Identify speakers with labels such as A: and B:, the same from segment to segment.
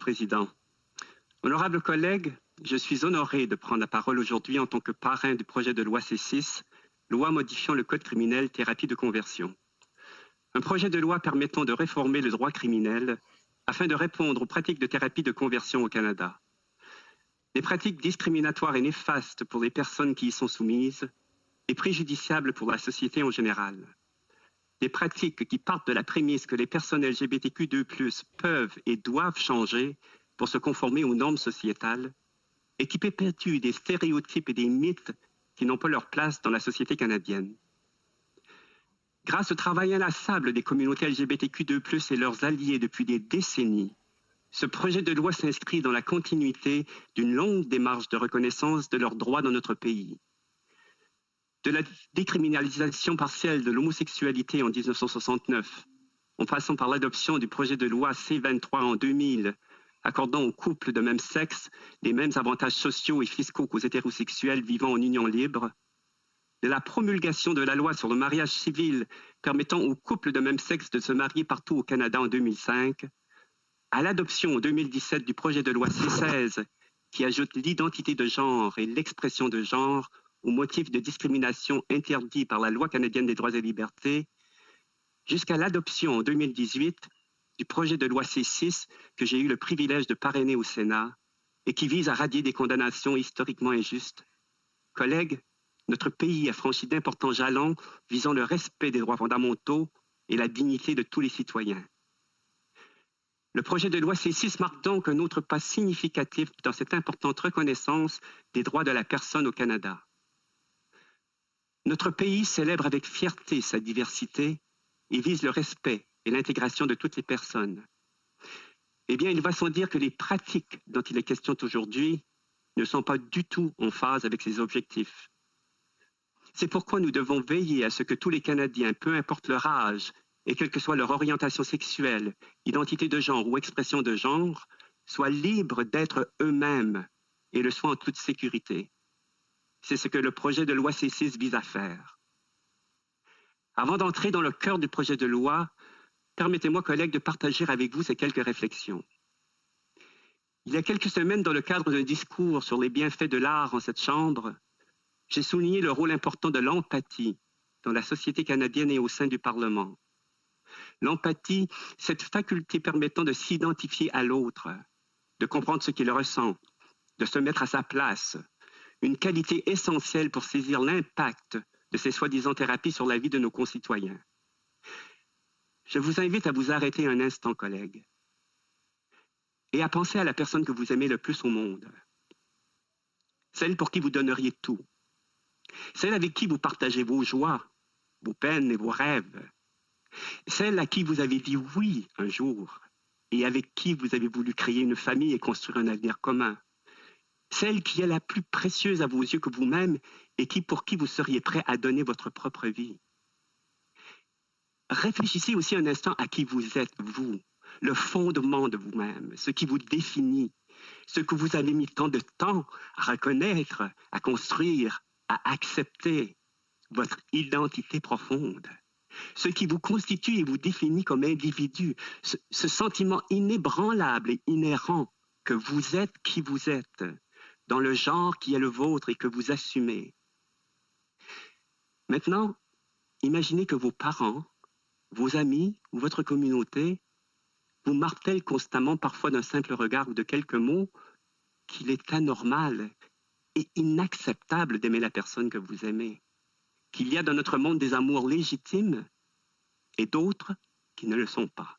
A: Président. Honorables collègues, je suis honoré de prendre la parole aujourd'hui en tant que parrain du projet de loi C6, loi modifiant le code criminel thérapie de conversion. Un projet de loi permettant de réformer le droit criminel afin de répondre aux pratiques de thérapie de conversion au Canada. Des pratiques discriminatoires et néfastes pour les personnes qui y sont soumises et préjudiciables pour la société en général. Des pratiques qui partent de la prémisse que les personnes LGBTQ2+, peuvent et doivent changer pour se conformer aux normes sociétales et qui perpétuent des stéréotypes et des mythes qui n'ont pas leur place dans la société canadienne. Grâce au travail inlassable des communautés LGBTQ2+, et leurs alliés depuis des décennies, ce projet de loi s'inscrit dans la continuité d'une longue démarche de reconnaissance de leurs droits dans notre pays. De la décriminalisation partielle de l'homosexualité en 1969, en passant par l'adoption du projet de loi C-23 en 2000, accordant aux couples de même sexe les mêmes avantages sociaux et fiscaux qu'aux hétérosexuels vivant en union libre, de la promulgation de la loi sur le mariage civil permettant aux couples de même sexe de se marier partout au Canada en 2005, à l'adoption en 2017 du projet de loi C-16 qui ajoute l'identité de genre et l'expression de genre au motif de discrimination interdit par la Loi canadienne des droits et libertés, jusqu'à l'adoption en 2018 du projet de loi C6 que j'ai eu le privilège de parrainer au Sénat et qui vise à radier des condamnations historiquement injustes. Collègues, notre pays a franchi d'importants jalons visant le respect des droits fondamentaux et la dignité de tous les citoyens. Le projet de loi C6 marque donc un autre pas significatif dans cette importante reconnaissance des droits de la personne au Canada. Notre pays célèbre avec fierté sa diversité et vise le respect et l'intégration de toutes les personnes. Eh bien, il va sans dire que les pratiques dont il est question aujourd'hui ne sont pas du tout en phase avec ces objectifs. C'est pourquoi nous devons veiller à ce que tous les Canadiens, peu importe leur âge et quelle que soit leur orientation sexuelle, identité de genre ou expression de genre, soient libres d'être eux-mêmes et le soient en toute sécurité. C'est ce que le projet de loi C6 vise à faire. Avant d'entrer dans le cœur du projet de loi, permettez-moi, collègues, de partager avec vous ces quelques réflexions. Il y a quelques semaines, dans le cadre d'un discours sur les bienfaits de l'art en cette Chambre, j'ai souligné le rôle important de l'empathie dans la société canadienne et au sein du Parlement. L'empathie, cette faculté permettant de s'identifier à l'autre, de comprendre ce qu'il ressent, de se mettre à sa place, une qualité essentielle pour saisir l'impact de ces soi-disant thérapies sur la vie de nos concitoyens. Je vous invite à vous arrêter un instant, collègues, et à penser à la personne que vous aimez le plus au monde, celle pour qui vous donneriez tout, celle avec qui vous partagez vos joies, vos peines et vos rêves, celle à qui vous avez dit oui un jour et avec qui vous avez voulu créer une famille et construire un avenir commun, celle qui est la plus précieuse à vos yeux que vous-même et pour qui vous seriez prêt à donner votre propre vie. Réfléchissez aussi un instant à qui vous êtes, vous, le fondement de vous-même, ce qui vous définit, ce que vous avez mis tant de temps à reconnaître, à construire, à accepter, votre identité profonde, ce qui vous constitue et vous définit comme individu, ce sentiment inébranlable et inhérent que vous êtes qui vous êtes, dans le genre qui est le vôtre et que vous assumez. Maintenant, imaginez que vos parents, vos amis ou votre communauté vous martèlent constamment, parfois d'un simple regard ou de quelques mots, qu'il est anormal et inacceptable d'aimer la personne que vous aimez, qu'il y a dans notre monde des amours légitimes et d'autres qui ne le sont pas.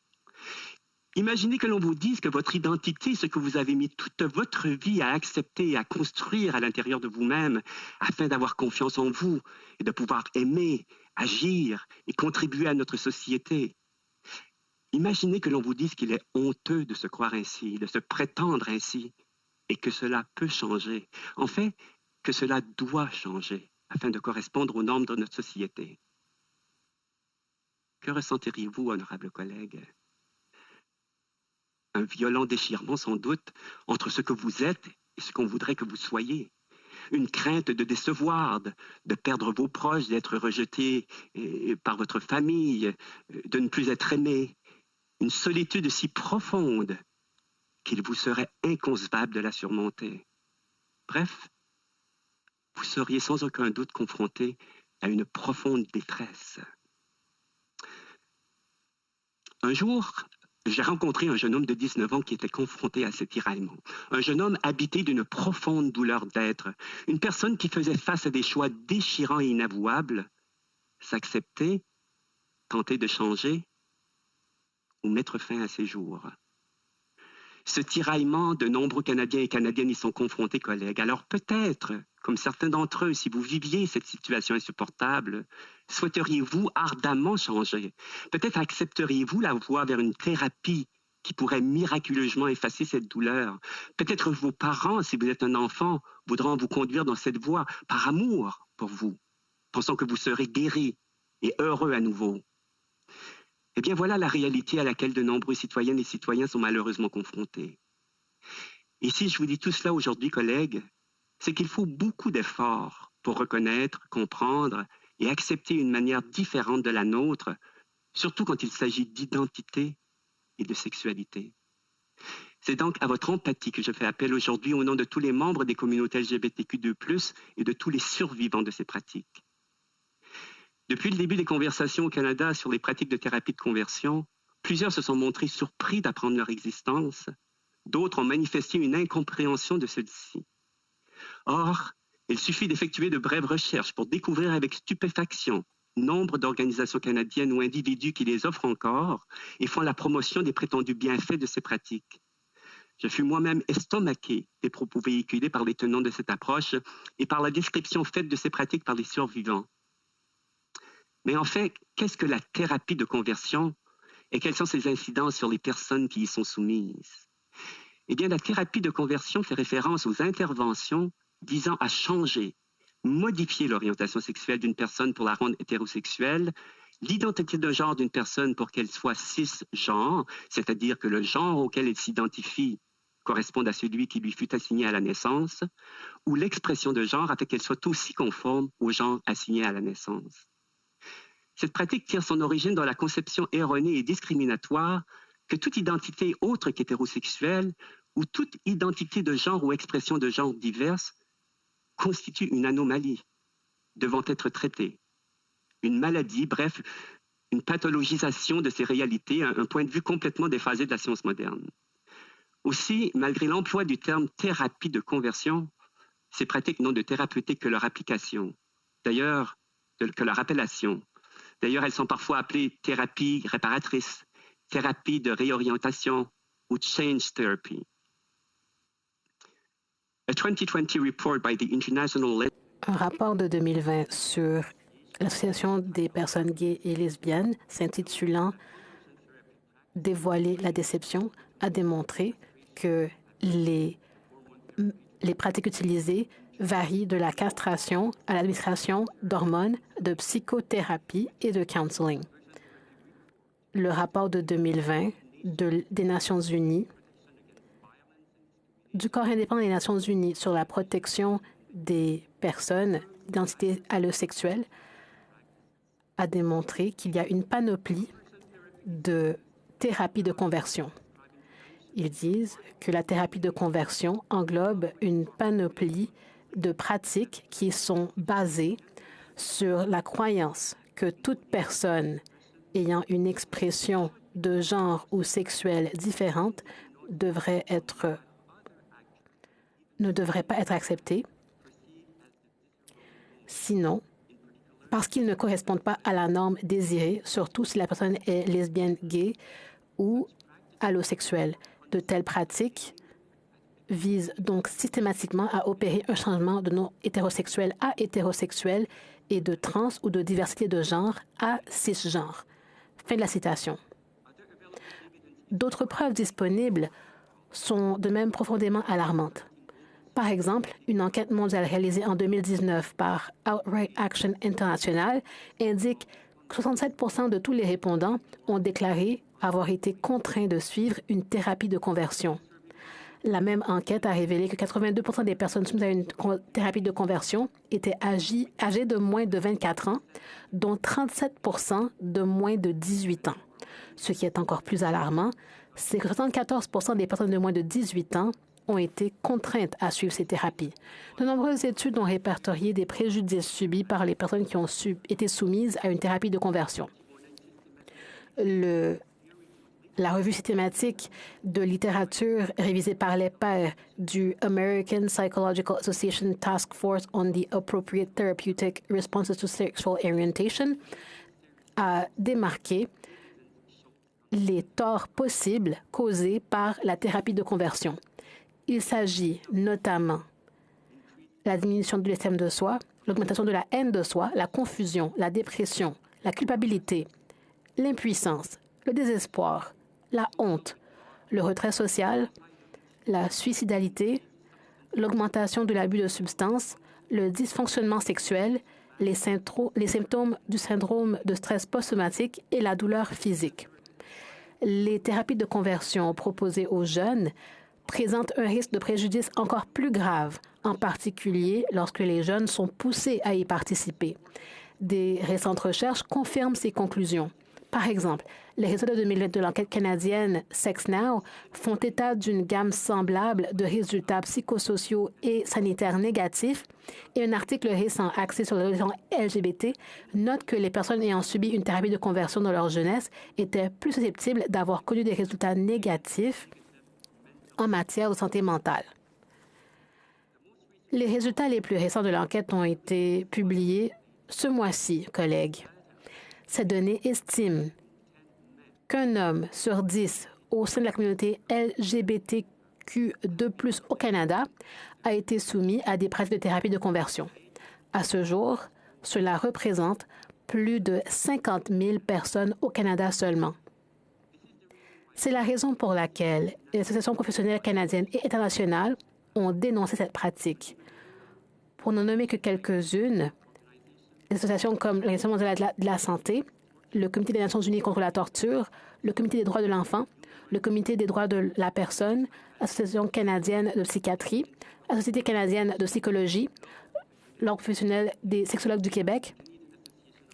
A: Imaginez que l'on vous dise que votre identité, ce que vous avez mis toute votre vie à accepter et à construire à l'intérieur de vous-même afin d'avoir confiance en vous et de pouvoir aimer, agir et contribuer à notre société. Imaginez que l'on vous dise qu'il est honteux de se croire ainsi, de se prétendre ainsi, et que cela peut changer. En fait, que cela doit changer afin de correspondre aux normes de notre société. Que ressentiriez-vous, honorables collègues? Un violent déchirement, sans doute, entre ce que vous êtes et ce qu'on voudrait que vous soyez. Une crainte de décevoir, de perdre vos proches, d'être rejeté par votre famille, de ne plus être aimé. Une solitude si profonde qu'il vous serait inconcevable de la surmonter. Bref, vous seriez sans aucun doute confronté à une profonde détresse. Un jour, j'ai rencontré un jeune homme de 19 ans qui était confronté à ce tiraillement. Un jeune homme habité d'une profonde douleur d'être. Une personne qui faisait face à des choix déchirants et inavouables. S'accepter, tenter de changer ou mettre fin à ses jours. Ce tiraillement, de nombreux Canadiens et Canadiennes y sont confrontés, collègues. Alors peut-être, comme certains d'entre eux, si vous viviez cette situation insupportable, souhaiteriez-vous ardemment changer? Peut-être accepteriez-vous la voie vers une thérapie qui pourrait miraculeusement effacer cette douleur? Peut-être vos parents, si vous êtes un enfant, voudront vous conduire dans cette voie par amour pour vous, pensant que vous serez guéri et heureux à nouveau. Eh bien, voilà la réalité à laquelle de nombreux citoyennes et citoyens sont malheureusement confrontés. Et si je vous dis tout cela aujourd'hui, collègues, c'est qu'il faut beaucoup d'efforts pour reconnaître, comprendre et accepter une manière différente de la nôtre, surtout quand il s'agit d'identité et de sexualité. C'est donc à votre empathie que je fais appel aujourd'hui au nom de tous les membres des communautés LGBTQ2+, et de tous les survivants de ces pratiques. Depuis le début des conversations au Canada sur les pratiques de thérapie de conversion, plusieurs se sont montrés surpris d'apprendre leur existence. D'autres ont manifesté une incompréhension de celle-ci. Or, il suffit d'effectuer de brèves recherches pour découvrir avec stupéfaction nombre d'organisations canadiennes ou individus qui les offrent encore et font la promotion des prétendus bienfaits de ces pratiques. Je fus moi-même estomaqué des propos véhiculés par les tenants de cette approche et par la description faite de ces pratiques par les survivants. Mais en fait, qu'est-ce que la thérapie de conversion et quelles sont ses incidences sur les personnes qui y sont soumises? Eh bien, la thérapie de conversion fait référence aux interventions visant à changer, modifier l'orientation sexuelle d'une personne pour la rendre hétérosexuelle, l'identité de genre d'une personne pour qu'elle soit cisgenre, c'est-à-dire que le genre auquel elle s'identifie corresponde à celui qui lui fut assigné à la naissance, ou l'expression de genre afin qu'elle soit aussi conforme au genre assigné à la naissance. Cette pratique tire son origine dans la conception erronée et discriminatoire que toute identité autre qu'hétérosexuelle ou toute identité de genre ou expression de genre diverse constitue une anomalie devant être traitée. Une maladie, bref, une pathologisation de ces réalités, un point de vue complètement déphasé de la science moderne. Aussi, malgré l'emploi du terme thérapie de conversion, ces pratiques n'ont de thérapeutique que leur application. D'ailleurs, que leur appellation. D'ailleurs, elles sont parfois appelées thérapie réparatrice, thérapie de réorientation ou change therapy.
B: Un rapport de 2020 sur l'Association des personnes gays et lesbiennes s'intitulant « Dévoiler la déception » a démontré que les pratiques utilisées varient de la castration à l'administration d'hormones, de psychothérapie et de counseling. Le rapport de 2020 des Nations unies, du Corps indépendant des Nations unies sur la protection des personnes d'identité allosexuelle a démontré qu'il y a une panoplie de thérapies de conversion. Ils disent que la thérapie de conversion englobe une panoplie de pratiques qui sont basées sur la croyance que toute personne ayant une expression de genre ou sexuelle différente ne devrait pas être acceptée, sinon, parce qu'ils ne correspondent pas à la norme désirée, surtout si la personne est lesbienne, gay ou allosexuelle. De telles pratiques visent donc systématiquement à opérer un changement de non hétérosexuel à hétérosexuel et de trans ou de diversité de genre à cisgenre. Fin de la citation. D'autres preuves disponibles sont de même profondément alarmantes. Par exemple, une enquête mondiale réalisée en 2019 par Outright Action International indique que 67% de tous les répondants ont déclaré avoir été contraints de suivre une thérapie de conversion. La même enquête a révélé que 82% des personnes soumises à une thérapie de conversion étaient âgées de moins de 24 ans, dont 37% de moins de 18 ans. Ce qui est encore plus alarmant, c'est que 74 des personnes de moins de 18 ans ont été contraintes à suivre ces thérapies. De nombreuses études ont répertorié des préjudices subis par les personnes qui ont été soumises à une thérapie de conversion. La revue systématique de littérature révisée par les pairs du American Psychological Association Task Force on the Appropriate Therapeutic Responses to Sexual Orientation a démarqué les torts possibles causés par la thérapie de conversion. Il s'agit notamment de la diminution de l'estime de soi, l'augmentation de la haine de soi, la confusion, la dépression, la culpabilité, l'impuissance, le désespoir, la honte, le retrait social, la suicidalité, l'augmentation de l'abus de substances, le dysfonctionnement sexuel, les symptômes du syndrome de stress post-traumatique et la douleur physique. Les thérapies de conversion proposées aux jeunes présentent un risque de préjudice encore plus grave, en particulier lorsque les jeunes sont poussés à y participer. Des récentes recherches confirment ces conclusions. Par exemple, les résultats de 2020 de l'enquête canadienne SexNow font état d'une gamme semblable de résultats psychosociaux et sanitaires négatifs, et un article récent axé sur les relations LGBT note que les personnes ayant subi une thérapie de conversion dans leur jeunesse étaient plus susceptibles d'avoir connu des résultats négatifs en matière de santé mentale. Les résultats les plus récents de l'enquête ont été publiés ce mois-ci, collègues. Ces données estiment qu'un homme sur 10 au sein de la communauté LGBTQ2+, au Canada a été soumis à des pratiques de thérapie de conversion. À ce jour, cela représente plus de 50 000 personnes au Canada seulement. C'est la raison pour laquelle les associations professionnelles canadiennes et internationales ont dénoncé cette pratique. Pour n'en nommer que quelques-unes, des associations comme l'Organisation mondiale de la santé, le Comité des Nations unies contre la torture, le Comité des droits de l'enfant, le Comité des droits de la personne, l'Association canadienne de psychiatrie, la Société canadienne de psychologie, l'Ordre professionnel des sexologues du Québec,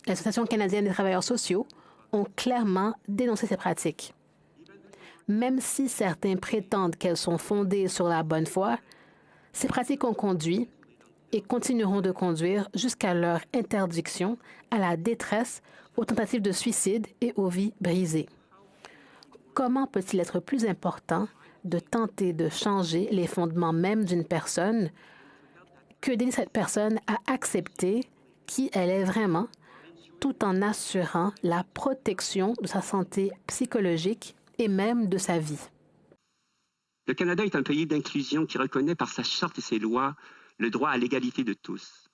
B: l'Association canadienne des travailleurs sociaux ont clairement dénoncé ces pratiques. Même si certains prétendent qu'elles sont fondées sur la bonne foi, ces pratiques ont conduit et continueront de conduire jusqu'à leur interdiction à la détresse, aux tentatives de suicide et aux vies brisées. Comment peut-il être plus important de tenter de changer les fondements mêmes d'une personne que d'aider cette personne à accepter qui elle est vraiment, tout en assurant la protection de sa santé psychologique et même de sa vie?
A: Le Canada est un pays d'inclusion qui reconnaît par sa charte et ses lois le droit à l'égalité de tous.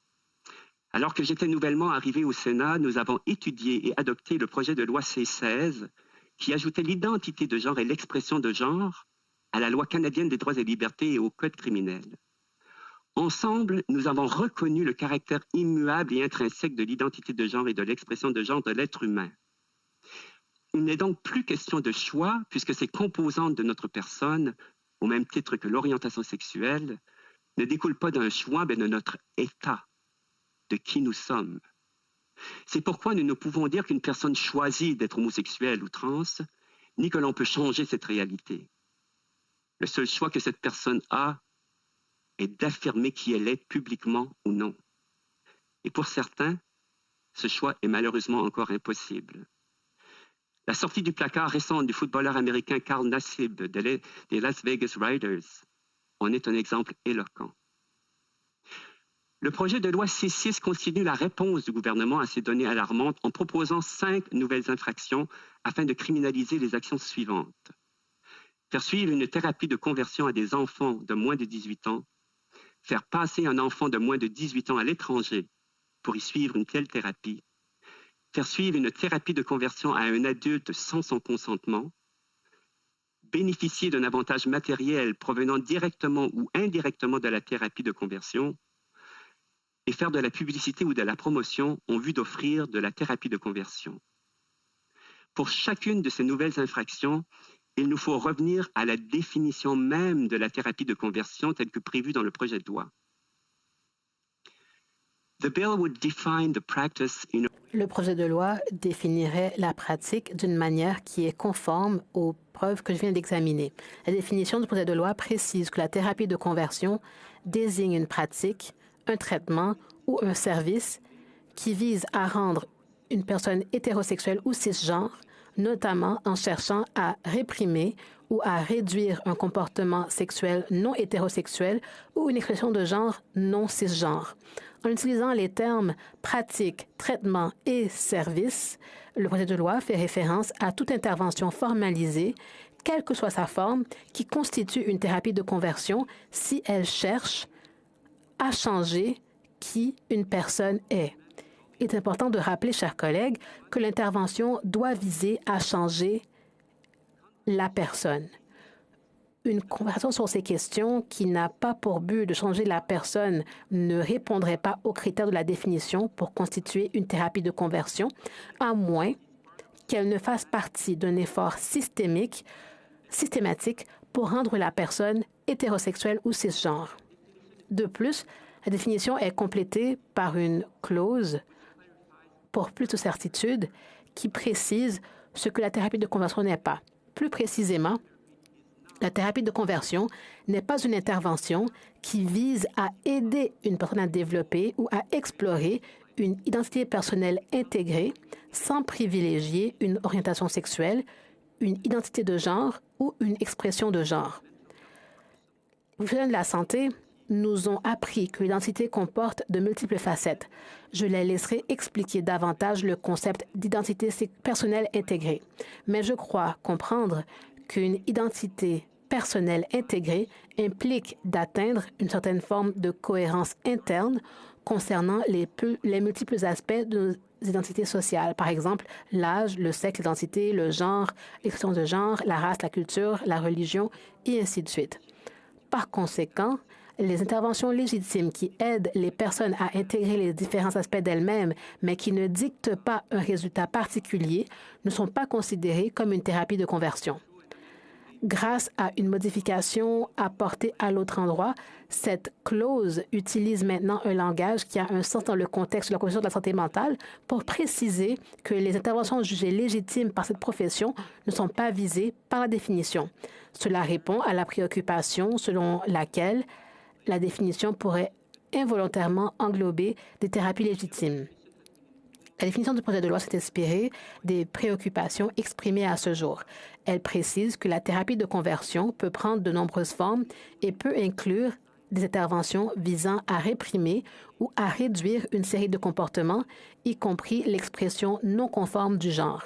A: Alors que j'étais nouvellement arrivé au Sénat, nous avons étudié et adopté le projet de loi C-16 qui ajoutait l'identité de genre et l'expression de genre à la loi canadienne des droits et libertés et au Code criminel. Ensemble, nous avons reconnu le caractère immuable et intrinsèque de l'identité de genre et de l'expression de genre de l'être humain. Il n'est donc plus question de choix puisque ces composantes de notre personne, au même titre que l'orientation sexuelle, ne découle pas d'un choix, mais de notre état, de qui nous sommes. C'est pourquoi nous ne pouvons dire qu'une personne choisit d'être homosexuelle ou trans, ni que l'on peut changer cette réalité. Le seul choix que cette personne a est d'affirmer qui elle est publiquement ou non. Et pour certains, ce choix est malheureusement encore impossible. La sortie du placard récent du footballeur américain Carl Nassib des Las Vegas Raiders en est un exemple éloquent. Le projet de loi C-6 continue la réponse du gouvernement à ces données alarmantes en proposant 5 nouvelles infractions afin de criminaliser les actions suivantes. Faire suivre une thérapie de conversion à des enfants de moins de 18 ans, faire passer un enfant de moins de 18 ans à l'étranger pour y suivre une telle thérapie, faire suivre une thérapie de conversion à un adulte sans son consentement, bénéficier d'un avantage matériel provenant directement ou indirectement de la thérapie de conversion et faire de la publicité ou de la promotion en vue d'offrir de la thérapie de conversion. Pour chacune de ces nouvelles infractions, il nous faut revenir à la définition même de la thérapie de conversion telle que prévue dans le projet de loi.
B: Le projet de loi définirait la pratique d'une manière qui est conforme aux preuves que je viens d'examiner. La définition du projet de loi précise que la thérapie de conversion désigne une pratique, un traitement ou un service qui vise à rendre une personne hétérosexuelle ou cisgenre, notamment en cherchant à réprimer ou à réduire un comportement sexuel non hétérosexuel ou une expression de genre non cisgenre. En utilisant les termes pratique, traitement et service, le projet de loi fait référence à toute intervention formalisée, quelle que soit sa forme, qui constitue une thérapie de conversion si elle cherche à changer qui une personne est. Il est important de rappeler, chers collègues, que l'intervention doit viser à changer la personne. Une conversation sur ces questions qui n'a pas pour but de changer la personne ne répondrait pas aux critères de la définition pour constituer une thérapie de conversion, à moins qu'elle ne fasse partie d'un effort systématique pour rendre la personne hétérosexuelle ou cisgenre. De plus, la définition est complétée par une clause pour plus de certitude qui précise ce que la thérapie de conversion n'est pas. Plus précisément, la thérapie de conversion n'est pas une intervention qui vise à aider une personne à développer ou à explorer une identité personnelle intégrée sans privilégier une orientation sexuelle, une identité de genre ou une expression de genre. Les professionnels de la santé nous ont appris que l'identité comporte de multiples facettes. Je les laisserai expliquer davantage le concept d'identité personnelle intégrée. Mais je crois comprendre qu'une identité personnelle intégrée implique d'atteindre une certaine forme de cohérence interne concernant les multiples aspects de nos identités sociales. Par exemple, l'âge, le sexe, l'identité, le genre, l'expression de genre, la race, la culture, la religion, et ainsi de suite. Par conséquent, les interventions légitimes qui aident les personnes à intégrer les différents aspects d'elles-mêmes, mais qui ne dictent pas un résultat particulier, ne sont pas considérées comme une thérapie de conversion. Grâce à une modification apportée à l'autre endroit, cette clause utilise maintenant un langage qui a un sens dans le contexte de la Convention de la santé mentale pour préciser que les interventions jugées légitimes par cette profession ne sont pas visées par la définition. Cela répond à la préoccupation selon laquelle la définition pourrait involontairement englober des thérapies légitimes. La définition du projet de loi s'est inspirée des préoccupations exprimées à ce jour. Elle précise que la thérapie de conversion peut prendre de nombreuses formes et peut inclure des interventions visant à réprimer ou à réduire une série de comportements, y compris l'expression non conforme du genre.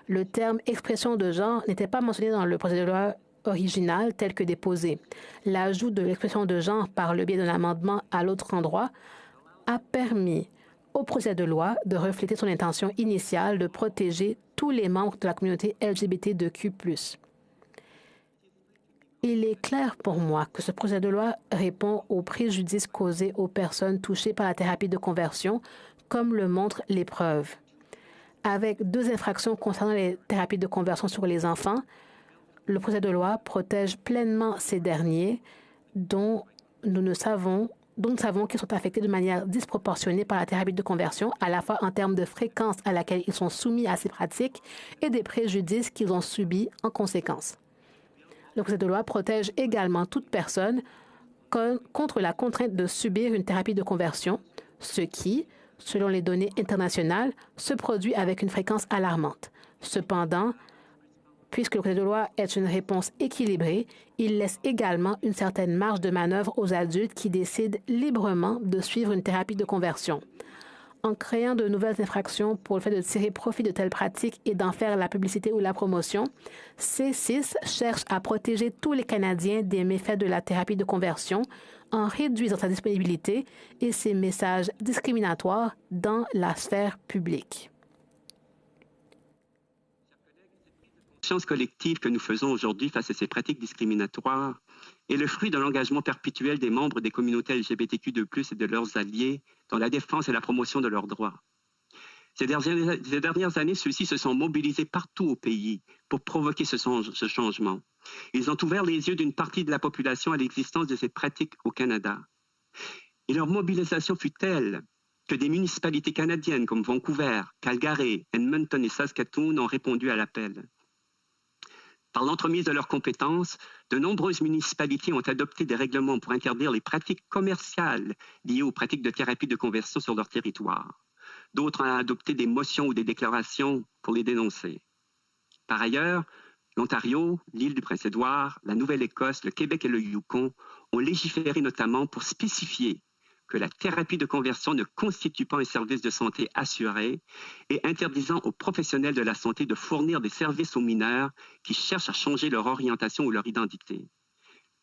B: Le terme expression de genre n'était pas mentionné dans le projet de loi original tel que déposé. L'ajout de l'expression de genre par le biais d'un amendement à l'autre endroit a permis au projet de loi de refléter son intention initiale de protéger tous les membres de la communauté LGBTQ+. Il est clair pour moi que ce projet de loi répond aux préjudices causés aux personnes touchées par la thérapie de conversion, comme le montrent les preuves. Avec 2 infractions concernant les thérapies de conversion sur les enfants, le projet de loi protège pleinement ces derniers dont nous savons qu'ils sont affectés de manière disproportionnée par la thérapie de conversion, à la fois en termes de fréquence à laquelle ils sont soumis à ces pratiques et des préjudices qu'ils ont subis en conséquence. Le projet de loi protège également toute personne contre la contrainte de subir une thérapie de conversion, ce qui, selon les données internationales, se produit avec une fréquence alarmante. Cependant, puisque le projet de loi est une réponse équilibrée, il laisse également une certaine marge de manœuvre aux adultes qui décident librement de suivre une thérapie de conversion. En créant de nouvelles infractions pour le fait de tirer profit de telles pratiques et d'en faire la publicité ou la promotion, C6 cherche à protéger tous les Canadiens des méfaits de la thérapie de conversion en réduisant sa disponibilité et ses messages discriminatoires dans la sphère publique.
A: La conscience collective que nous faisons aujourd'hui face à ces pratiques discriminatoires est le fruit de l'engagement perpétuel des membres des communautés LGBTQ2+, et de leurs alliés dans la défense et la promotion de leurs droits. Ces dernières années, ceux-ci se sont mobilisés partout au pays pour provoquer ce changement. Ils ont ouvert les yeux d'une partie de la population à l'existence de ces pratiques au Canada. Et leur mobilisation fut telle que des municipalités canadiennes comme Vancouver, Calgary, Edmonton et Saskatoon ont répondu à l'appel. Par l'entremise de leurs compétences, de nombreuses municipalités ont adopté des règlements pour interdire les pratiques commerciales liées aux pratiques de thérapie de conversion sur leur territoire. D'autres ont adopté des motions ou des déclarations pour les dénoncer. Par ailleurs, l'Ontario, l'île du Prince-Édouard, la Nouvelle-Écosse, le Québec et le Yukon ont légiféré notamment pour spécifier que la thérapie de conversion ne constitue pas un service de santé assuré et interdisant aux professionnels de la santé de fournir des services aux mineurs qui cherchent à changer leur orientation ou leur identité.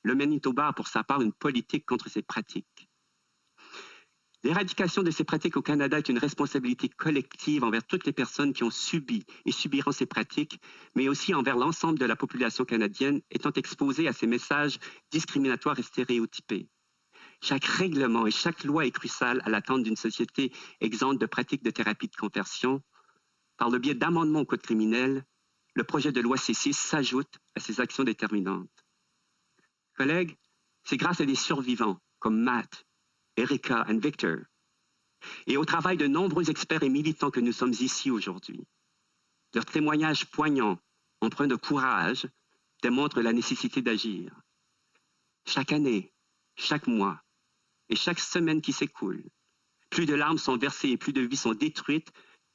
A: Le Manitoba a pour sa part une politique contre ces pratiques. L'éradication de ces pratiques au Canada est une responsabilité collective envers toutes les personnes qui ont subi et subiront ces pratiques, mais aussi envers l'ensemble de la population canadienne étant exposée à ces messages discriminatoires et stéréotypés. Chaque règlement et chaque loi est cruciale à l'attente d'une société exempte de pratiques de thérapie de conversion. Par le biais d'amendements au Code criminel, le projet de loi C6 s'ajoute à ces actions déterminantes. Collègues, c'est grâce à des survivants comme Matt, Erika et Victor, et au travail de nombreux experts et militants que nous sommes ici aujourd'hui. Leurs témoignages poignants, empreints de courage, démontrent la nécessité d'agir. Chaque année, chaque mois, et chaque semaine qui s'écoule, plus de larmes sont versées et plus de vies sont détruites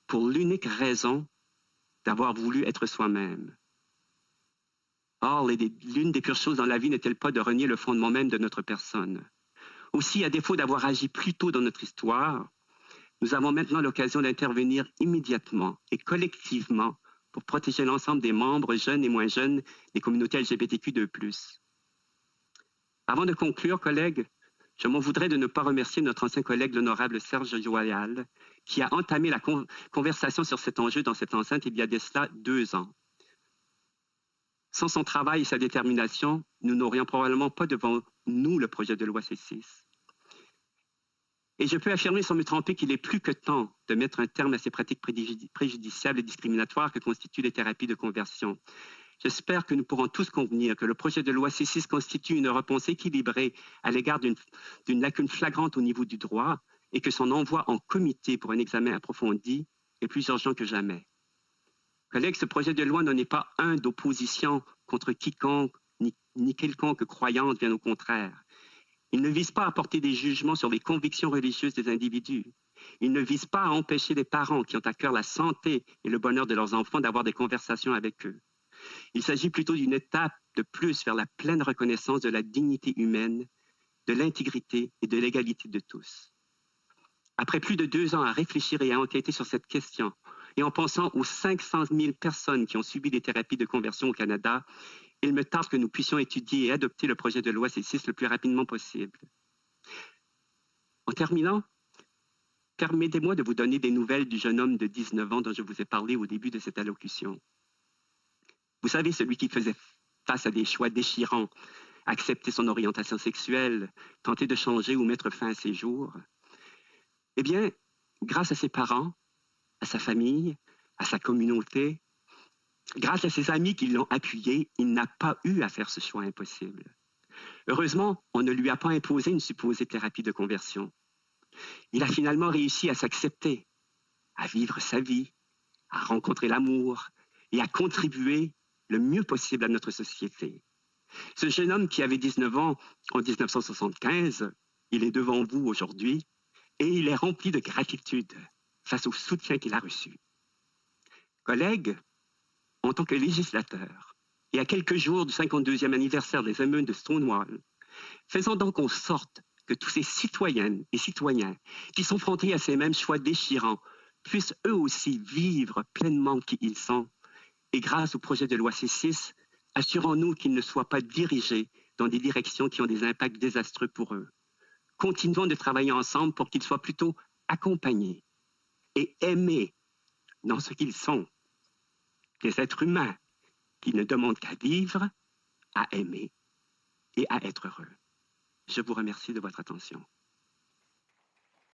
A: pour l'unique raison d'avoir voulu être soi-même. Or, l'une des pires choses dans la vie n'est-elle pas de renier le fondement même de notre personne? Aussi, à défaut d'avoir agi plus tôt dans notre histoire, nous avons maintenant l'occasion d'intervenir immédiatement et collectivement pour protéger l'ensemble des membres, jeunes et moins jeunes, des communautés LGBTQ2+. Avant de conclure, collègues, je m'en voudrais de ne pas remercier notre ancien collègue, l'honorable Serge Joyal, qui a entamé la conversation sur cet enjeu dans cette enceinte il y a de cela 2 ans. Sans son travail et sa détermination, nous n'aurions probablement pas devant nous le projet de loi C6. Et je peux affirmer sans me tromper qu'il est plus que temps de mettre un terme à ces pratiques préjudiciables et discriminatoires que constituent les thérapies de conversion. J'espère que nous pourrons tous convenir que le projet de loi C6 constitue une réponse équilibrée à l'égard d'une lacune flagrante au niveau du droit et que son envoi en comité pour un examen approfondi est plus urgent que jamais. Collègues, ce projet de loi n'en est pas un d'opposition contre quiconque ni quelconque croyante, bien au contraire. Il ne vise pas à porter des jugements sur les convictions religieuses des individus. Il ne vise pas à empêcher les parents qui ont à cœur la santé et le bonheur de leurs enfants d'avoir des conversations avec eux. Il s'agit plutôt d'une étape de plus vers la pleine reconnaissance de la dignité humaine, de l'intégrité et de l'égalité de tous. Après plus de 2 ans à réfléchir et à enquêter sur cette question, et en pensant aux 500 000 personnes qui ont subi des thérapies de conversion au Canada, il me tarde que nous puissions étudier et adopter le projet de loi C6 le plus rapidement possible. En terminant, permettez-moi de vous donner des nouvelles du jeune homme de 19 ans dont je vous ai parlé au début de cette allocution. Vous savez, celui qui faisait face à des choix déchirants, accepter son orientation sexuelle, tenter de changer ou mettre fin à ses jours. Eh bien, grâce à ses parents, à sa famille, à sa communauté, grâce à ses amis qui l'ont appuyé, il n'a pas eu à faire ce choix impossible. Heureusement, on ne lui a pas imposé une supposée thérapie de conversion. Il a finalement réussi à s'accepter, à vivre sa vie, à rencontrer l'amour et à contribuer le mieux possible à notre société. Ce jeune homme qui avait 19 ans en 1975, il est devant vous aujourd'hui et il est rempli de gratitude face au soutien qu'il a reçu. Collègues, en tant que législateur, et à quelques jours du 52e anniversaire des émeutes de Stonewall, faisons donc en sorte que tous ces citoyennes et citoyens qui sont confrontés à ces mêmes choix déchirants puissent eux aussi vivre pleinement qui ils sont. Et grâce au projet de loi C6, assurons-nous qu'ils ne soient pas dirigés dans des directions qui ont des impacts désastreux pour eux. Continuons de travailler ensemble pour qu'ils soient plutôt accompagnés et aimés dans ce qu'ils sont, des êtres humains qui ne demandent qu'à vivre, à aimer et à être heureux. Je vous remercie de votre attention.